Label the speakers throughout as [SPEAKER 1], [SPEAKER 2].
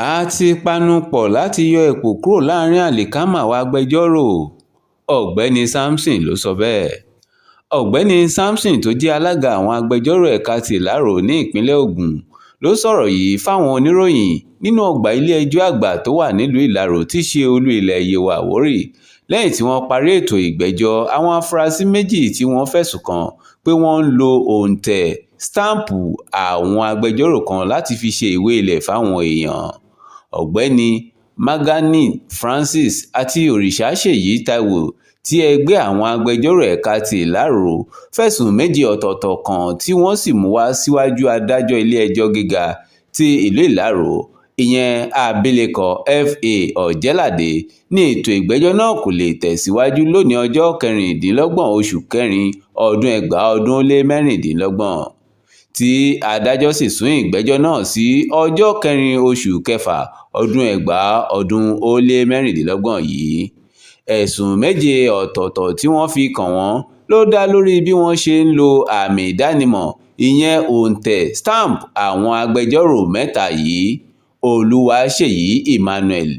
[SPEAKER 1] a ti panupọ̀ láti yọ ipò kúrò láàrin àlìkámà àwọn agbẹjọ́rò ọ̀gbẹ́ni Samson ló sọ bẹ́ẹ̀. ọ̀gbẹ́ni Samson tó jẹ́ alága àwọn agbẹjọ́rò ẹ̀ka ti ìlárò ní ìpínlẹ̀ Ògùn ló sọ̀rọ̀ yìí fáwọn oníròyìn nínú ọgbà ilé-ẹjọ́ àgbà tó wà nílùú ìlárò tí í ṣe olú ilẹ̀ Yewa Àwórì lẹ́yìn tí wọ́n parí ètò ìgbẹ́jọ́ àwọn afurasí méjì tí wọ́n fẹ̀sùn kàn pé wọ́n ń lo òǹtẹ̀ sítáǹpù àwọn agbẹjọ́rò kan láti fi ṣe ìwé ilẹ̀ fáwọn èèyàn. ọ̀gbẹ́ni Magani Francis àti Òrìṣàṣèyí Táíwò tí ẹgbẹ́ àwọn agbẹjọ́rò ẹ̀ka ti ìlárò fẹ̀sùn méjì ọ̀tọ̀ọ̀tọ̀ kan tí wọ́n sì mú wá síwájú adájọ́ ilé-ẹjọ́ gíga ti ìlú ìlárò ìyẹn abilékọ F.A. Ọ̀jẹ́ládé ní ètò ìgbẹ́jọ́ náà kò lè tẹ̀síwájú lónìí ọjọ́ 26 oṣù kẹrin ọdún 2026 tí adájọ́ sì sún ìgbẹ́jọ́ náà sí ọjọ́ 4 oṣù kẹfà ọdún 2026 yìí. ẹ̀sùn méje ọ̀tọ̀ọ̀tọ̀ tí wọ́n fi kàn wọ́n ló dá lórí bí wọ́n ṣe ń lo àmì ìdánimọ̀ ìyẹn òǹtẹ̀ stamp àwọn agbẹjọ́rò mẹ́ta yìí: Olúwaṣèyí Emmanuel,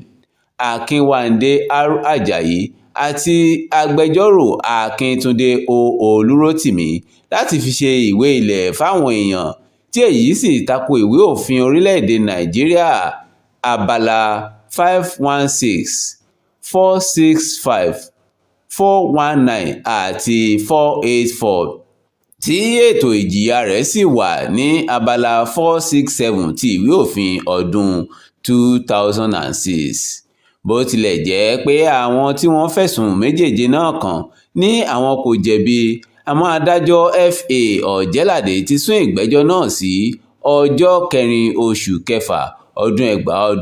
[SPEAKER 1] Akínwándé R. Àjàyí àti agbẹjọ́rò Akíntúndé O. Olúrótìmí láti fi ṣe ìwé ilẹ̀ fáwọn èèyàn tí èyí sì tako ìwé òfin orílẹ̀-èdè Nàìjíríà abala 516, 465, 419 àti 484 tí ètò ìjìyà rẹ̀ sì wà ní abala 467 ti ìwé òfin ọdún 2006. bó tilẹ̀ jẹ́ pé àwọn tí wọ́n fẹ̀sùn méjèèje náà kàn ní àwọn kò jẹ̀bi, àmọ́ adájọ́ F.A. Ọ̀jẹ́ládé ti sún ìgbẹ́jọ́ náà sí ọjọ́ 4 oṣù kẹfà ọdún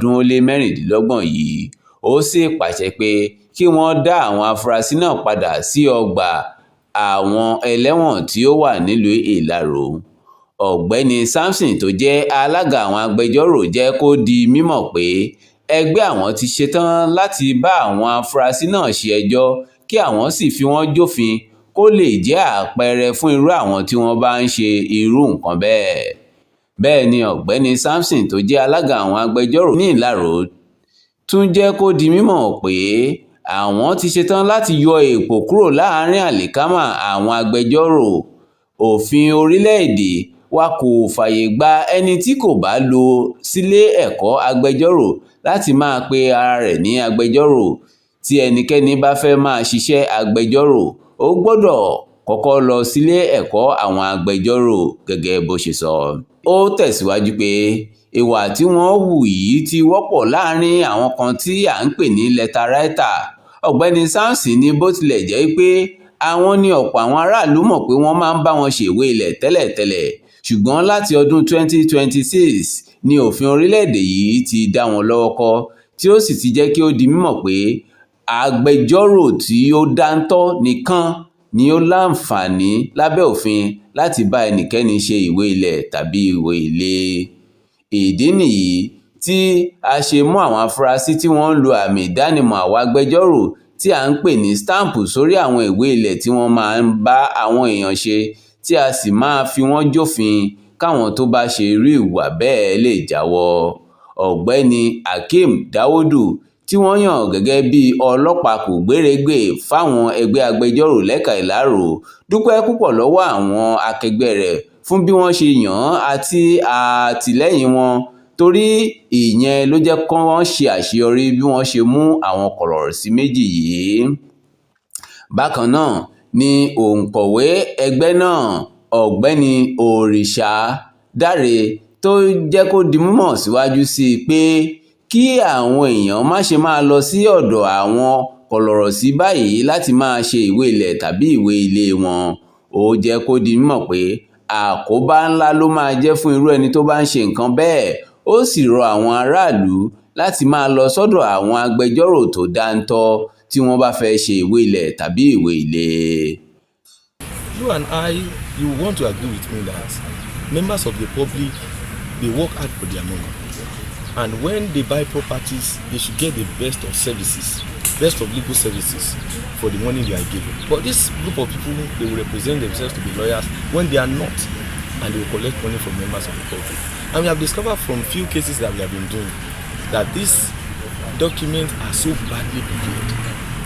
[SPEAKER 1] 2026 yìí. ó sì pàṣẹ pé kí wọ́n dá àwọn afurasí náà padà sí ọgbà àwọn ẹlẹ́wọ̀n tí ó wà nílùú ìlárò. ọ̀gbẹ́ni Samson tó jẹ́ alága àwọn agbẹjọ́rò jẹ́ kó di mímọ̀ pé ẹgbẹ́ àwọn ti ṣetán láti bá àwọn afurasí náà ṣe ẹjọ́ kí àwọn sì fi wọ́n jófin kó lè jẹ́ àpẹẹrẹ fún irú àwọn tí wọ́n bá ń ṣe irú nǹkan bẹ́ẹ̀. bẹ́ẹ̀ ni ọ̀gbẹ́ni Samson tó jẹ́ alága àwọn agbẹjọ́rò ní ìlárò tún jẹ́ kó di mímọ̀ pé àwọn ti ṣetán láti yọ èpò kúrò láàrin àlìkámà àwọn agbẹjọ́rò. òfin orílẹ̀-èdè wa kò fààyè gba ẹni tí kò bá lọ sílé ẹ̀kọ́ agbẹjọ́rò láti máa pe ara rẹ̀ ní agbẹjọ́rò. tí ẹnikẹ́ni bá fẹ́ máa ṣiṣẹ́ agbẹjọ́rò ó gbọ́dọ̀ kọ́kọ́ lọ sílé ẹ̀kọ́ àwọn agbẹjọ́rò gẹ́gẹ́ bó ṣe sọ. ó tẹ̀síwájú pé ìwà tí wọ́n hù yìí ti wọ́pọ̀ láàrin àwọn kan tí à ń pè ní lẹ́tàráìtà. ọ̀gbẹ́ni Samson ní bó tilẹ̀ jẹ́ pé àwọn ní ọ̀pọ̀ àwọn aráàlú mọ̀ pé wọ́n máa ń bá wọn ṣèwé ilẹ̀ tẹ́lẹ̀tẹ́lẹ̀, ṣùgbọ́n láti ọdún 2026 ni òfin orílẹ̀-èdè yìí ti dá wọn lọ́wọ́ kọ́ tí ó sì ti jẹ́ kí ó di mímọ̀ pé agbẹjọ́rò tí ó dáńtọ́ nìkan ni ó láǹfààní lábẹ́ òfin láti bá ẹnikẹ́ni ṣe ìwé ilẹ̀ tàbí ìwé ilé. ìdí nìyí tí a ṣe mú àwọn afurasí tí wọ́n ń lo àmì ìdánimọ̀ àwọn agbẹjọ́rò tí à ń pè ní sítáǹpù sórí àwọn ìwé ilẹ̀ tí wọ́n máa ń bá àwọn èèyàn ṣe, tí a sì máa fi wọ́n jófin káwọn tó bá ṣe irú ìwà bẹ́ẹ̀ lè jáwọ́. ọ̀gbẹ́ni Hakeem Dawodu tí wọ́n yàn gẹ́gẹ́ bí ọlọ́pàá kò gbérégbè fáwọn ẹgbẹ́ agbẹjọ́rò lẹ́ka ìlárò dúpẹ́ púpọ̀ lọ́wọ́ àwọn akẹgbẹ́ rẹ̀ fún bí wọ́n ṣe yàn án àti àtìlẹ́yìn wọn, torí ìyẹn ló jẹ́ kí wọ́n ṣe àṣeyọrí bí wọ́n ṣe mú àwọn kọ̀lọ̀rọ̀sí méjì yìí. bákan náà ni òǹkọ̀wé ẹgbẹ́ náà ọ̀gbẹ́ni Òrìṣàdáre tó jẹ́ kó di mímọ̀ síwájú sí i pé kí àwọn èèyàn má ṣe máa lọ sí ọ̀dọ̀ àwọn kọ̀lọ̀rọ̀sí báyìí láti máa ṣe ìwé ilẹ̀ tàbí ìwé ilé wọn. ó jẹ́ kó di mímọ̀ pé àkóbá ńlá ló máa jẹ́ fún irú ẹni tó bá ń ṣe nǹkan bẹ́ẹ̀. ó sì rọ àwọn aráàlú láti máa lọ sọ́dọ̀ àwọn agbẹjọ́rò tó dáńtọ́ tí wọ́n bá fẹ́ ṣe ìwé ilẹ̀ tàbí ìwé ilé.
[SPEAKER 2] You and I, you want to agree with me that members of the public, they work hard for their money. And when they buy properties, they should get the best of services, best of legal services for the money they are given. But this group of people, they will represent themselves to be lawyers when they are not, and they will collect money from members of the public. And we have discovered from few cases that we have been doing that these documents are so badly prepared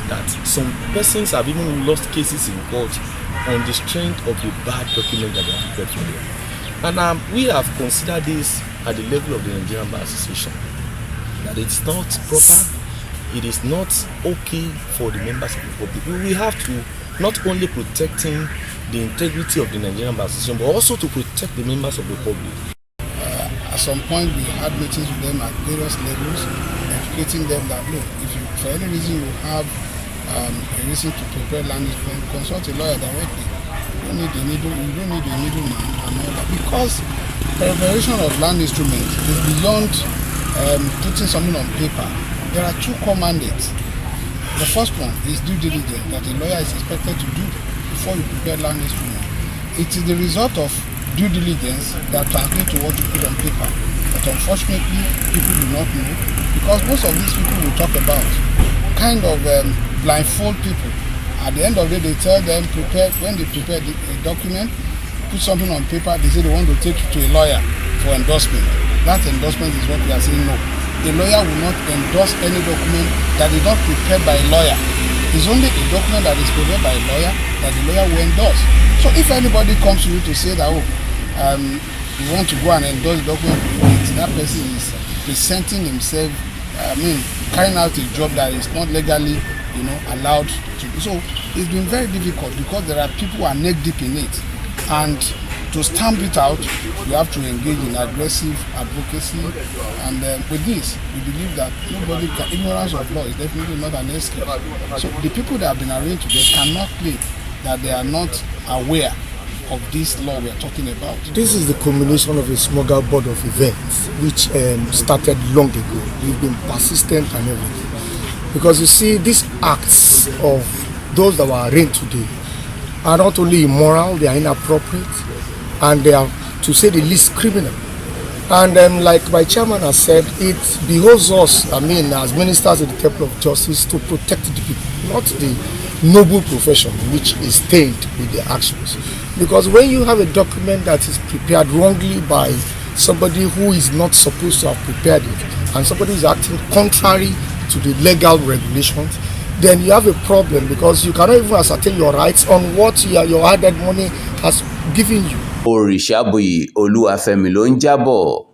[SPEAKER 2] that some persons have even lost cases in court on the strength of the bad document that they have prepared for them. And we have considered this at the level of the Nigerian Bar Association, that it's not proper, it is not okay for the members of the public. We have to not only protecting the integrity of the Nigerian Bar Association, but also to protect the members of the public.
[SPEAKER 3] At some point, we had meetings with them at various levels, educating them that, look, if you, for any reason you have a reason to prepare land instrument, consult a lawyer directly. You don't need a middleman and all that. Because preparation of land instruments is beyond putting something on paper. There are two core mandates. The first one is due diligence that a lawyer is expected to do before you prepare land instrument. It is the result of due diligence that translates to what you put on paper. But unfortunately, people do not know, because most of these people we talk about kind of blindfold people. At the end of the day, they tell them when they prepare a document, put something on paper, they say they want to take it to a lawyer for endorsement. That endorsement is what we are saying no. A lawyer will not endorse any document that is not prepared by a lawyer. It's only a document that is prepared by a lawyer that the lawyer will endorse. So if anybody comes to you to say that, you want to go and endorse the document, that person is presenting himself, carrying out a job that is not legally, allowed to do. So it's been very difficult because there are people who are neck deep in it. And to stamp it out, you have to engage in aggressive advocacy. And with this, we believe that ignorance of law is definitely not an excuse. So the people that have been arraigned today cannot claim that they are not aware of this law we are talking about.
[SPEAKER 4] This is the culmination of a smorgasbord of events which started long ago. We've been persistent and everything. Because you see, these acts of those that were arraigned today are not only immoral, they are inappropriate, and they are, to say the least, criminal. And like my chairman has said, it behoves us, as ministers of the Temple of Justice, to protect the people, not the noble profession which is stained with their actions. Because when you have a document that is prepared wrongly by somebody who is not supposed to have prepared it, and somebody is acting contrary to the legal regulations, then you have a problem, because you cannot even ascertain your rights on what your added money has given you.
[SPEAKER 1] Òrìṣàbùyí Olúwafẹ́mi ló ń jábọ̀.